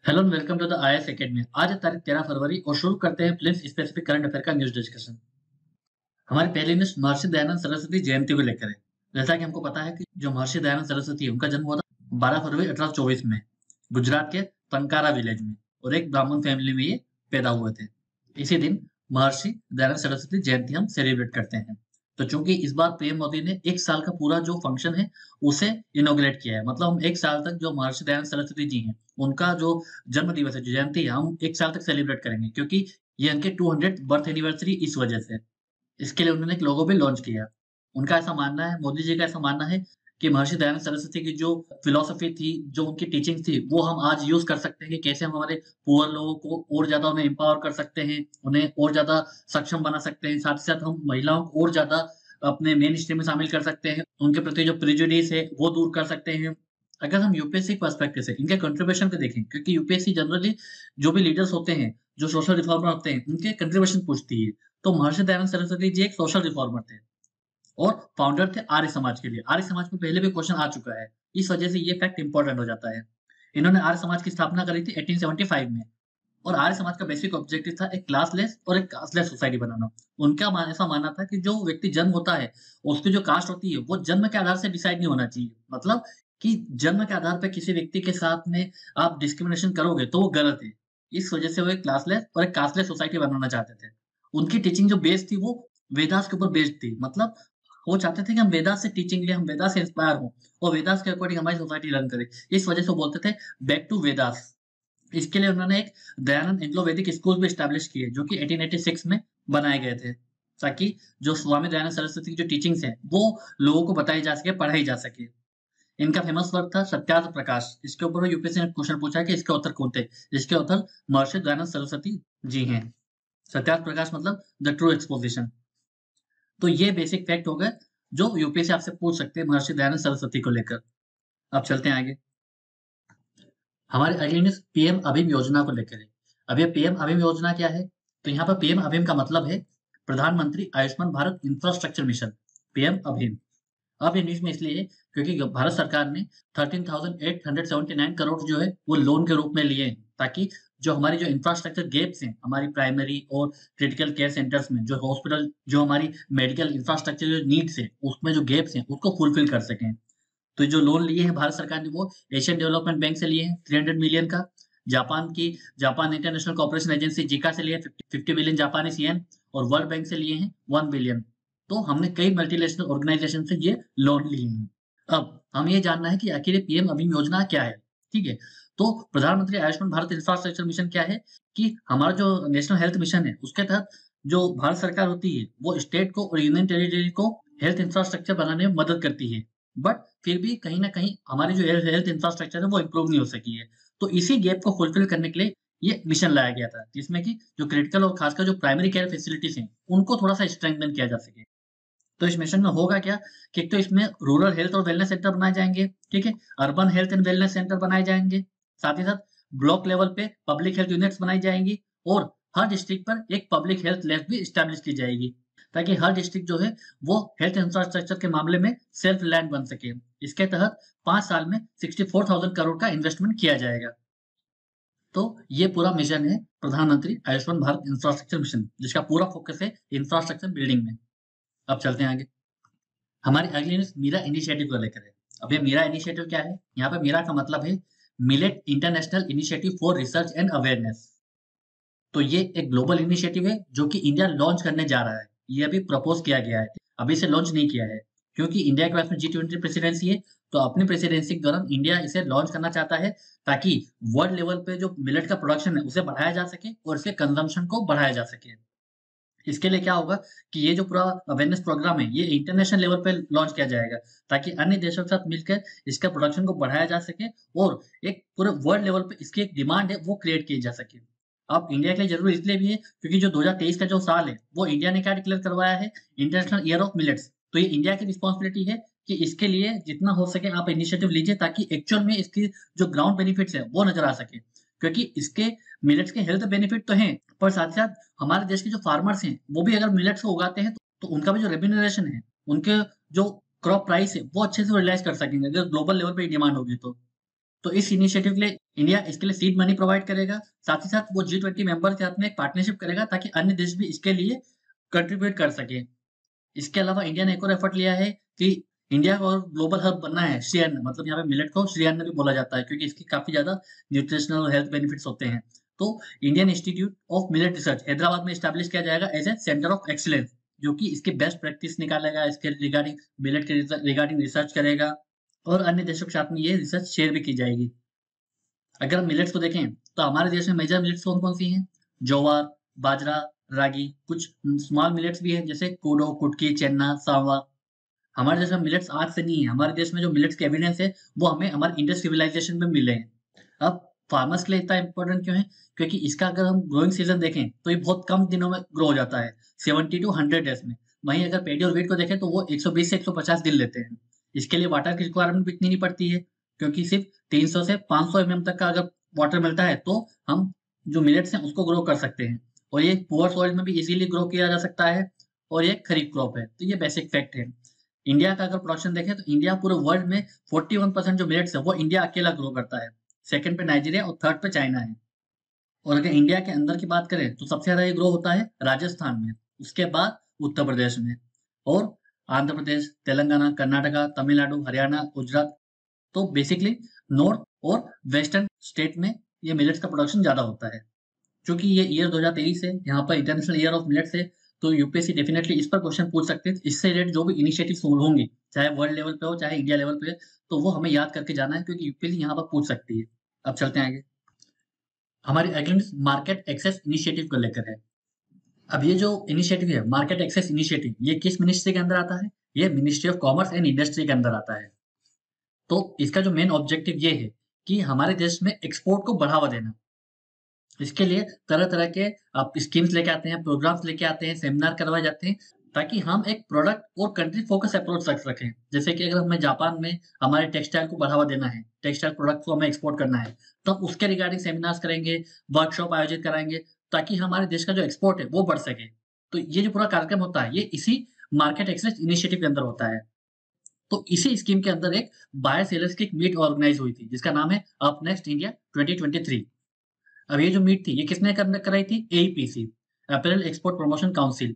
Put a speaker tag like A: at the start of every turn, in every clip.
A: Hello and welcome to the IAS academy. आज है तारीख 13 फरवरी और शुरू करते हैं फिल्म स्पेसिफिक करंट अफेयर का न्यूज डिस्कशन। हमारी पहली न्यूज महर्षि दयानंद सरस्वती जयंती को लेकर है। जैसा कि हमको पता है कि जो महर्षि दयानंद सरस्वती है, उनका जन्म हुआ था 12 फरवरी 1824 में गुजरात के तंकारा विलेज में, और एक ब्राह्मण फैमिली में ये पैदा हुए थे। इसी दिन महर्षि दयानंद सरस्वती जयंती हम सेलिब्रेट करते हैं। तो चूंकि इस बार पीएम मोदी ने एक साल का पूरा जो फंक्शन है उसे इनॉग्रेट किया है, मतलब हम एक साल तक जो महर्षि दयानंद सरस्वती जी हैं उनका जो जन्म दिवस है, जो जयंती है, हम एक साल तक सेलिब्रेट करेंगे, क्योंकि ये उनके 200 बर्थ एनिवर्सरी इस वजह से। इसके लिए उन्होंने एक लोगो भी लॉन्च किया। उनका ऐसा मानना है, मोदी जी का ऐसा मानना है कि महर्षि दयानंद सरस्वती की जो फिलॉसफी थी, जो उनकी टीचिंग थी, वो हम आज यूज़ कर सकते हैं कि कैसे हम हमारे पुअर लोगों को और ज़्यादा उन्हें एम्पावर कर सकते हैं, उन्हें और ज़्यादा सक्षम बना सकते हैं। साथ ही साथ हम महिलाओं को और ज़्यादा अपने मेन स्ट्रीम में शामिल कर सकते हैं। उनके प्रति जो प्रेजुडिस है, वो दूर कर सकते हैं। अगर हम यूपीएससी पर्सपेक्टिव से इनके कंट्रीब्यूशन को देखें, क्योंकि यूपीएससी जनरली जो भी लीडर्स होते हैं, जो सोशल रिफॉर्मर होते हैं, उनके कंट्रीब्यूशन पूछती है। तो महर्षि दयानंद सरस्वती जी एक सोशल रिफॉर्मर थे और फाउंडर थे आर्य समाज के लिए। आर्य समाज में पहले भी क्वेश्चन आ चुका है, इस वजह से ये फैक्ट इंपॉर्टेंट हो जाता है। इन्होंने आर्य समाज की स्थापना करी थी 1875 में, और आर्य समाज का बेसिक ऑब्जेक्टिव था एक क्लासलेस और एक कास्टलेस सोसाइटी बनाना। उनका ऐसा मानना था कि जो व्यक्ति जन्म होता है, उसकी जो कास्ट होती है, वो जन्म के आधार से डिसाइड नहीं होना चाहिए। मतलब कि जन्म के आधार पर किसी व्यक्ति के साथ में आप डिस्क्रिमिनेशन करोगे तो वो गलत है। इस वजह से वो एक क्लासलेस और एक कास्टलेस सोसाइटी बनाना चाहते थे। उनकी टीचिंग जो बेस्ड थी, वो वेदास के ऊपर बेस्ड थी। मतलब वो चाहते थे कि हम वेदास से टीचिंग लें, हम वेदास से इंस्पायर हों और वेदास के अकॉर्डिंग हमारी सोसाइटी रन करे। इस वजह से वो बोलते थे बैक टू वेदास। इसके लिए उन्होंने एक दयानंद एंग्लो वैदिक स्कूल भी एस्टैब्लिश किए, जो कि 1886 में बनाए गए थे, ताकि जो स्वामी दयानंद सरस्वती की जो टीचिंग्स हैं वो लोगों को बताई जा सके, पढ़ाई जा सके। इनका फेमस वर्क था सत्यार्थ प्रकाश। इसके ऊपर यूपीएससी ने क्वेश्चन पूछा है कि इसके ऑथर कौन थे। इसके ऑथर महर्षि दयानंद सरस्वती जी हैं। सत्यार्थ प्रकाश मतलब द ट्रू एक्सपोजिशन। तो ये बेसिक फैक्ट हो गए जो यूपीएससी आपसे पूछ सकते हैं महर्षि दयानंद सरस्वती को लेकर। अब चलते हैं आगे। हमारी अगली न्यूज़ पीएम अभिम योजना को लेकर है। अब ये पीएम अभिम योजना क्या है? तो यहाँ पर पीएम अभिम का मतलब है प्रधानमंत्री Ayushman Bharat infrastructure mission, PM अभिम। अब ये न्यूज़ में इसलिए है क्योंकि भारत सरकार ने 13,879 करोड़ जो है वो लोन के रूप में लिए हैं, ताकि जो हमारी जो इंफ्रास्ट्रक्चर गैप्स हैं, हमारी प्राइमरी और क्रिटिकल केयर सेंटर्स में, जो हॉस्पिटल, जो हमारी मेडिकल इंफ्रास्ट्रक्चर जो नीड्स हैं, उसमें जो गैप्स हैं, उसको फुलफिल कर सकें। तो जो लोन लिए हैं भारत सरकार ने, वो एशियन डेवलपमेंट बैंक से लिए हैं 300 मिलियन का। जापान इंटरनेशनल कोऑपरेशन एजेंसी जिका से लिए 50 बिलियन जापानीज येन, और वर्ल्ड बैंक से लिए हैं 1 बिलियन। तो हमने कई मल्टीनेशनल ऑर्गेनाइजेशन से ये लोन लिए हैं। अब हम ये जानना है कि आखिर ये पीएम अभिम योजना क्या है, ठीक है? तो प्रधानमंत्री आयुष्मान भारत इंफ्रास्ट्रक्चर मिशन क्या है कि हमारा जो नेशनल हेल्थ मिशन है, उसके तहत जो भारत सरकार होती है, वो स्टेट को और यूनियन टेरिटरी को हेल्थ इंफ्रास्ट्रक्चर बनाने में मदद करती है। बट फिर भी कहीं न कहीं हमारी जो हेल्थ इंफ्रास्ट्रक्चर है वो इम्प्रूव नहीं हो सकी है। तो इसी गैप को फुलफिल करने के लिए ये मिशन लाया गया था, जिसमें कि जो क्रिटिकल और खासकर जो प्राइमरी केयर फैसिलिटीज़ हैं, उनको थोड़ा-सा स्ट्रेंथन किया जा सके। तो इस मिशन में होगा क्या कि एक तो इसमें रूरल हेल्थ और वेलनेस सेंटर बनाए जाएँगे, ठीक है? Urban health and wellness centre बनाए जाएँगे। साथ ही साथ ब्लॉक लेवल पे पब्लिक हेल्थ यूनिट्स बनाई जाएँगी, और हर डिस्ट्रिक्ट पर एक पब्लिक हेल्थ लैब भी एस्टैब्लिश की जाएगी, ताकि हर डिस्ट्रिक्ट जो है वो हेल्थ इंफ्रास्ट्रक्चर के मामले में सेल्फ रिलायंट बन सके। इसके तहत 5 साल में 64,000 करोड़ का इन्वेस्टमेंट किया जाएगा। तो ये पूरा मिशन है प्रधानमंत्री आयुष्मान भारत इंफ्रास्ट्रक्चर मिशन, जिसका पूरा फोकस है इंफ्रास्ट्रक्चर बिल्डिंग में। अब चलते हैं आगे। हमारी अगली न्यूज़ मीरा इनिशिएटिव को लेकर है। अब ये मीरा इनिशिएटिव क्या है? यहाँ पे मीरा का मतलब है millet international initiative for research and awareness. तो ये एक ग्लोबल इनिशिएटिव है जो कि इंडिया लॉन्च करने जा रहा है। ये अभी प्रपोज़ किया गया है। अभी इसे लॉन्च नहीं किया है, क्योंकि इंडिया के पास में G20 प्रेसिडेंसी है, तो अपनी प्रेसिडेंसी के दौरान इंडिया इसे लॉन्च करना चाहता है, ताकि वर्ल्ड लेवल पे जो मिलेट का प्रोडक्शन है उसे बढ़ाया जा सके और इसके कंजम्पशन को बढ़ाया जा सके। इसके लिए क्या होगा कि ये जो पूरा अवेयरनेस प्रोग्राम है, ये इंटरनेशनल लेवल पे लॉन्च किया जाएगा, ताकि अन्य देशों के साथ मिलकर इसका प्रोडक्शन को बढ़ाया जा सके और एक पूरे वर्ल्ड लेवल पे इसकी एक डिमांड है वो क्रिएट की जा सके। अब इंडिया के लिए ज़रूरी इसलिए भी है क्योंकि जो 2023 का जो साल है, वो इंडिया ने क्या डिक्लेयर करवाया है? International year of millets. तो ये इंडिया की रिस्पॉन्सिबिलिटी है कि इसके लिए जितना हो सके आप इनिशिएटिव लीजिए, ताकि एक्चुअल में इसकी जो ग्राउंड बेनिफिट्स है वो नज़र आ सके। क्योंकि इसके मिलेट्स के हेल्थ बेनिफिट तो हैं, पर साथ-साथ हमारे देश के जो फार्मर्स हैं, वो भी अगर मिलेट्स को उगाते हैं तो उनका भी जो रेम्यूनरेशन है, उनके जो क्रॉप प्राइस है, वो अच्छे से रियलाइज़ कर सकेंगे, अगर ग्लोबल लेवल पे डिमांड होगी तो। तो इस इनिशिएटिव के लिए इंडिया इसके लिए सीड मनी प्रोवाइड करेगा। साथ ही साथ वो G20 मेंबर के साथ में एक पार्टनरशिप करेगा ताकि अन्य देश भी इसके लिए कंट्रीब्यूट कर सकें। इसके अलावा इंडिया ने एक और एफर्ट लिया है कि इंडिया को और ग्लोबल हब बनना है श्री अन्न, मतलब यहाँ पे मिलेट को श्री अन्न भी बोला जाता है क्योंकि इसकी काफी ज्यादा न्यूट्रिशनल और हेल्थ बेनिफिट्स होते हैं। तो Indian institute of millet research Hyderabad में स्टैब्लिश किया जाएगा as a centre of excellence, जो कि इसकी बेस्ट प्रैक्टिस निकालेगा, इसके रिगार्डिंग मिलेट के रिगार्डिंग रिसर्च करेगा और अन्य देशों के साथ में ये रिसर्च शेयर भी की जाएगी। अगर हम मिलेट्स को देखें तो हमारे देश में मेजर मिलेट्स कौन कौन सी हैं? ज्वार, बाजरा, रागी, कुछ स्मॉल मिलेट्स भी हैं जैसे कोडो, कुटकी, चेन्ना, सांवा। हमारे देश में मिलेट्स आज से नहीं है, हमारे देश में जो मिलेट्स के एविडेंस है वो हमें हमारे इंडस सिविलाइजेशन में मिले हैं। अब फार्मर्स के लिए इतना इंपॉर्टेंट क्यों है? क्योंकि इसका अगर हम ग्रोइंग सीजन देखें तो ये बहुत कम दिनों में ग्रो हो जाता है, 70 टू 100 डेज में। वहीं अगर पेडी और वीट को देखें तो वो 120 से 150 दिन लेते हैं। इसके लिए वाटर की रिक्वायरमेंट भी इतनी नहीं पड़ती है क्योंकि सिर्फ 300 से 500 एमएम तक का अगर वाटर मिलता है तो हम जो मिलेट्स हैं उसको ग्रो कर सकते हैं। और ये पुअर सॉइल में भी इजीली ग्रो किया जा सकता है और ये खरीफ क्रॉप है। तो ये बेसिक फैक्ट है। इंडिया का अगर प्रोडक्शन देखें तो इंडिया पूरे वर्ल्ड में 41% जो मिलेट्स है वो इंडिया अकेला ग्रो करता है। सेकंड पे नाइजीरिया और थर्ड पे चाइना है। और अगर इंडिया के अंदर की बात करें तो सबसे ज्यादा ये ग्रो होता है राजस्थान में, उसके बाद उत्तर प्रदेश में और आंध्र प्रदेश, तेलंगाना, कर्नाटका, तमिलनाडु, हरियाणा, गुजरात। तो बेसिकली नॉर्थ और वेस्टर्न स्टेट में ये मिलेट्स का प्रोडक्शन ज्यादा होता है। क्योंकि ये ईयर 2023 है, यहाँ पर इंटरनेशनल ईयर ऑफ मिलेट्स है, तो यूपीएससी डेफिनेटली इस पर क्वेश्चन पूछ सकते हैं। इससे रिलेटेड जो भी इनिशिएटिव होंगे, चाहे वर्ल्ड लेवल पे हो चाहे इंडिया लेवल पे, तो वो हमें याद करके जाना है क्योंकि यूपीएससी यहाँ पर पूछ सकती है। अब चलते हैं आगे। हमारी अगली मार्केट एक्सेस इनिशिएटिव को लेकर है। अब ये जो इनिशिएटिव है मार्केट एक्सेस इनिशिएटिव, ये किस मिनिस्ट्री के अंदर आता है? ये ministry of commerce and industry के अंदर आता है। तो इसका जो मेन ऑब्जेक्टिव ये है कि हमारे देश में एक्सपोर्ट को बढ़ावा देना। इसके लिए तरह तरह के आप स्कीम्स लेके आते हैं, प्रोग्राम्स लेके आते हैं, सेमिनार करवाए जाते हैं ताकि हम एक प्रोडक्ट और कंट्री फोकस अप्रोच रख सकें। जैसे कि अगर हमें जापान में हमारे टेक्सटाइल को बढ़ावा देना है, टेक्सटाइल प्रोडक्ट को हमें एक्सपोर्ट करना है, तो हम उसके रिगार्डिंग सेमिनार्स करेंगे, वर्कशॉप आयोजित कराएंगे ताकि हमारे देश का जो एक्सपोर्ट है वो बढ़ सके। तो ये जो पूरा कार्यक्रम होता है ये इसी मार्केट एक्सेस इनिशिएटिव के अंदर होता है। तो इसी स्कीम के अंदर एक बायर सेलर्स की एक मीट ऑर्गेनाइज हुई थी जिसका नाम है अप नेक्स्ट इंडिया 2023। अब ये जो मीट थी ये किसने कराई थी? AEPC, apparel export promotion council.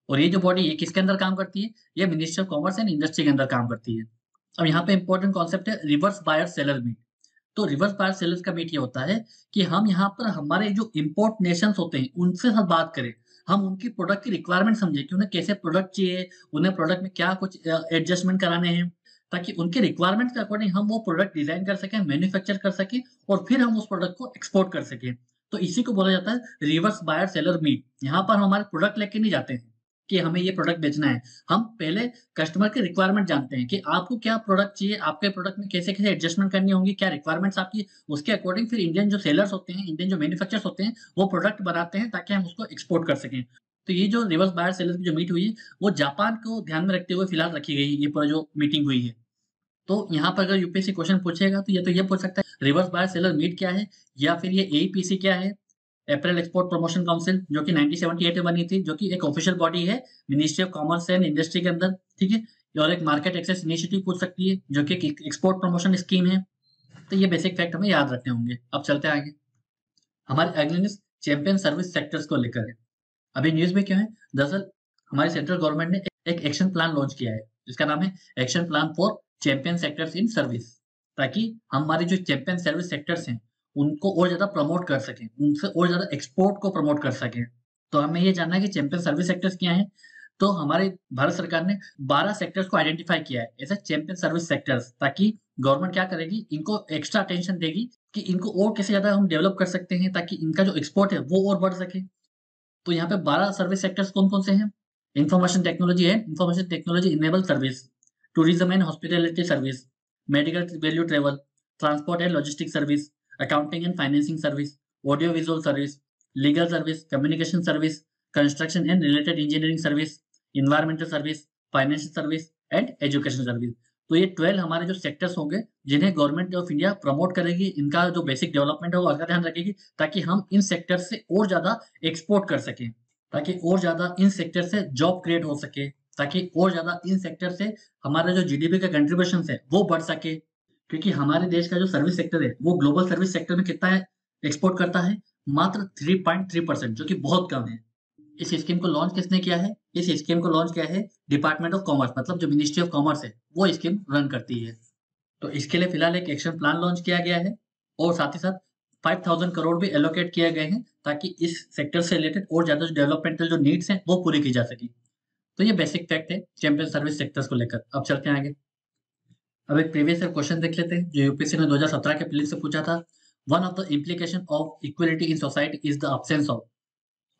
A: और ये जो बॉडी ये किसके अंदर काम करती है? ये ministry of commerce and industry के अंदर काम करती है। अब यहाँ पे इंपॉर्टेंट कॉन्सेप्ट है रिवर्स बायर सेलर मीट। तो रिवर्स बायर सेलर्स का मीट ये होता है कि हम यहाँ पर हमारे जो इम्पोर्ट नेशंस होते हैं उनसे साथ बात करें, हम उनकी प्रोडक्ट की रिक्वायरमेंट समझे कि उन्हें कैसे प्रोडक्ट चाहिए, उन्हें प्रोडक्ट में क्या कुछ एडजस्टमेंट कराने हैं, ताकि उनके रिक्वायरमेंट के अकॉर्डिंग हम वो प्रोडक्ट डिजाइन कर सकें, मैन्युफैक्चर कर सकें और फिर हम उस प्रोडक्ट को एक्सपोर्ट कर सकें। तो इसी को बोला जाता है रिवर्स बायर सेलर मीट। यहाँ पर हम हमारे प्रोडक्ट लेके नहीं जाते हैं कि हमें ये प्रोडक्ट बेचना है, हम पहले कस्टमर की रिक्वायरमेंट जानते हैं कि आपको क्या प्रोडक्ट चाहिए, आपके प्रोडक्ट में कैसे कैसे एडजस्टमेंट करनी होंगी, क्या रिक्वायरमेंट्स आपकी, उसके अकॉर्डिंग फिर इंडियन जो सेलर्स होते हैं, इंडियन जो मैन्युफैक्चरर्स होते हैं वो प्रोडक्ट बनाते हैं ताकि हम उसको एक्सपोर्ट कर सकें। तो ये जो रिवर्स बायर सेलर की जो मीट हुई है वो जापान को ध्यान में रखते हुए फिलहाल रखी गई, ये पूरा जो मीटिंग हुई है। तो यहाँ पर अगर यूपीएससी क्वेश्चन पूछेगा तो ये पूछ सकता है रिवर्स बायर सेलर मीट क्या है, या फिर ये एईपीसी क्या है, अप्रैल एक्सपोर्ट प्रमोशन काउंसिल, जो कि 1978 में बनी थी, जो कि एक ऑफिशियल बॉडी है ministry of commerce and industry के अंदर, ठीक है। और एक मार्केट एक्सेस इनिशिएटिव पूछ सकती है जो कि एक्सपोर्ट प्रमोशन स्कीम है। तो ये बेसिक फैक्ट हमें याद रखने होंगे। अब चलते हैं आगे। हमारे अगले न्यूज चैंपियन सर्विस सेक्टर्स को लेकर है। अभी न्यूज में क्या है, दरअसल हमारी सेंट्रल गवर्नमेंट ने एक एक्शन प्लान लॉन्च किया है जिसका नाम है action plan for champion sectors in service, ताकि हमारे जो चैंपियन सर्विस सेक्टर्स हैं उनको और ज्यादा प्रमोट कर सकें, उनसे और ज्यादा एक्सपोर्ट को प्रमोट कर सकें। तो हमें ये जानना है कि चैंपियन सर्विस सेक्टर्स क्या हैं। तो हमारे भारत सरकार ने 12 सेक्टर्स को आइडेंटिफाई किया है एज चैंपियन सर्विस सेक्टर्स, ताकि गवर्नमेंट क्या करेगी, इनको एक्स्ट्रा अटेंशन देगी कि इनको और कैसे ज्यादा हम डेवलप कर सकते हैं ताकि इनका जो एक्सपोर्ट है वो और बढ़ सके। तो यहाँ पे 12 सर्विस सेक्टर्स कौन कौन से हैं? इंफॉर्मेशन टेक्नोलॉजी है, information technology enable service, tourism and hospitality service, medical value travel, transport and logistic service, accounting and financing service, audio visual service, legal service, communication service, construction and related engineering service, environmental service, financial service and education service. तो ये 12 हमारे जो sectors होंगे जिन्हें government of India promote करेगी, इनका जो basic development है वो आगे ध्यान रखेगी ताकि हम इन सेक्टर से और ज्यादा एक्सपोर्ट कर सकें, ताकि और ज्यादा इन सेक्टर से जॉब क्रिएट हो सके, ताकि और ज्यादा इन सेक्टर से हमारा जो जीडीपी का कंट्रीब्यूशन है वो बढ़ सके। क्योंकि हमारे देश का जो सर्विस सेक्टर है, वो ग्लोबल सर्विस सेक्टर में कितना एक्सपोर्ट करता है? मात्र 3.3%, जो कि बहुत कम है। इस स्कीम को लॉन्च किसने किया है? इस स्कीम को लॉन्च किया है डिपार्टमेंट ऑफ कॉमर्स, मतलब जो मिनिस्ट्री ऑफ कॉमर्स है, वो स्कीम रन करती है। तो इसके लिए फिलहाल एक एक्शन प्लान लॉन्च किया गया है और साथ ही साथ 5,000 करोड़ भी एलोकेट किए गए हैं ताकि इस सेक्टर से रिलेटेड और ज़्यादा जो डेवलपमेंटल जो नीड्स हैं, वो पूरी की जा सके। तो ये बेसिक फैक्ट है चैंपियन सर्विस सेक्टर्स को लेकर। अब चलते हैं आगे। अब एक प्रीवियस ईयर क्वेश्चन देख लेते हैं जो यूपीएससी ने 2017 के प्रीलिम्स से पूछा था। One of the implication of equality in society is the absence of,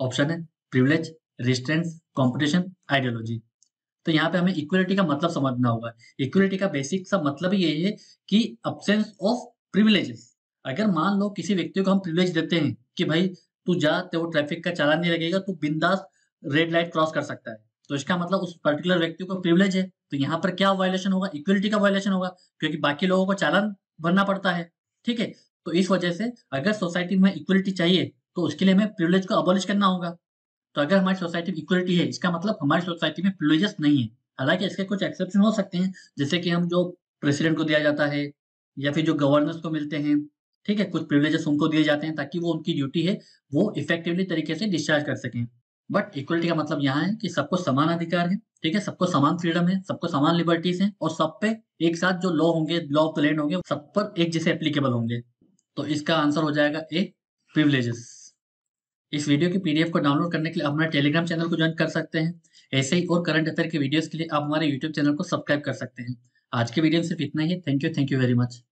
A: option है प्रिविलेज, रिस्ट्रेंट्स, कंपटीशन, आइडियोलॉजी। तो यहाँ पे हमें इक्वलिटी का मतलब समझना होगा। इक्वलिटी का बेसिक सा मतलब ही यही है कि अब्सेंस ऑफ प्रिविलेजेस। अगर मान लो किसी व्यक्ति को हम प्रिविलेज देते हैं कि भाई तू जा, तो ट्रैफिक का चालान नहीं लगेगा, तू बिंदास रेड लाइट क्रॉस कर सकता है, तो इसका मतलब उस पर्टिकुलर व्यक्ति को प्रिविलेज है। तो यहाँ पर क्या वायलेशन होगा? इक्वलिटी का वायलेशन होगा, क्योंकि बाकी लोगों को चालान भरना पड़ता है। ठीक है, तो इस वजह से अगर सोसाइटी में इक्वलिटी चाहिए तो उसके लिए हमें प्रिविलेज को अबॉलिश करना होगा। तो अगर हमारी सोसाइटी में इक्वलिटी है, इसका मतलब हमारी सोसाइटी में प्रिविलेजेस नहीं है। हालांकि इसके कुछ एक्सेप्शन हो सकते हैं, जैसे कि हम जो प्रेसिडेंट को दिया जाता है या फिर जो गवर्नर्स को मिलते हैं, ठीक है, कुछ प्रिविलेजेस उनको दिए जाते हैं ताकि वो उनकी ड्यूटी है वो इफेक्टिवली तरीके से डिस्चार्ज कर सकें। बट इक्वलिटी का मतलब यहाँ है कि सबको समान अधिकार है, ठीक है, सबको समान फ्रीडम है, सबको समान लिबर्टीज हैं और सब पे एक साथ जो लॉ होंगे, लॉ ऑफ द लैंड होंगे, सब पर एक जैसे एप्लीकेबल होंगे। तो इसका आंसर हो जाएगा ए, प्रिविलेजेस। इस वीडियो की पीडीएफ को डाउनलोड करने के लिए आप हमारे टेलीग्राम चैनल को ज्वाइन कर सकते हैं। ऐसे ही और करंट अफेयर के वीडियोस के लिए आप हमारे यूट्यूब चैनल को सब्सक्राइब कर सकते हैं। आज के वीडियो में सिर्फ इतना ही है। Thank you very much.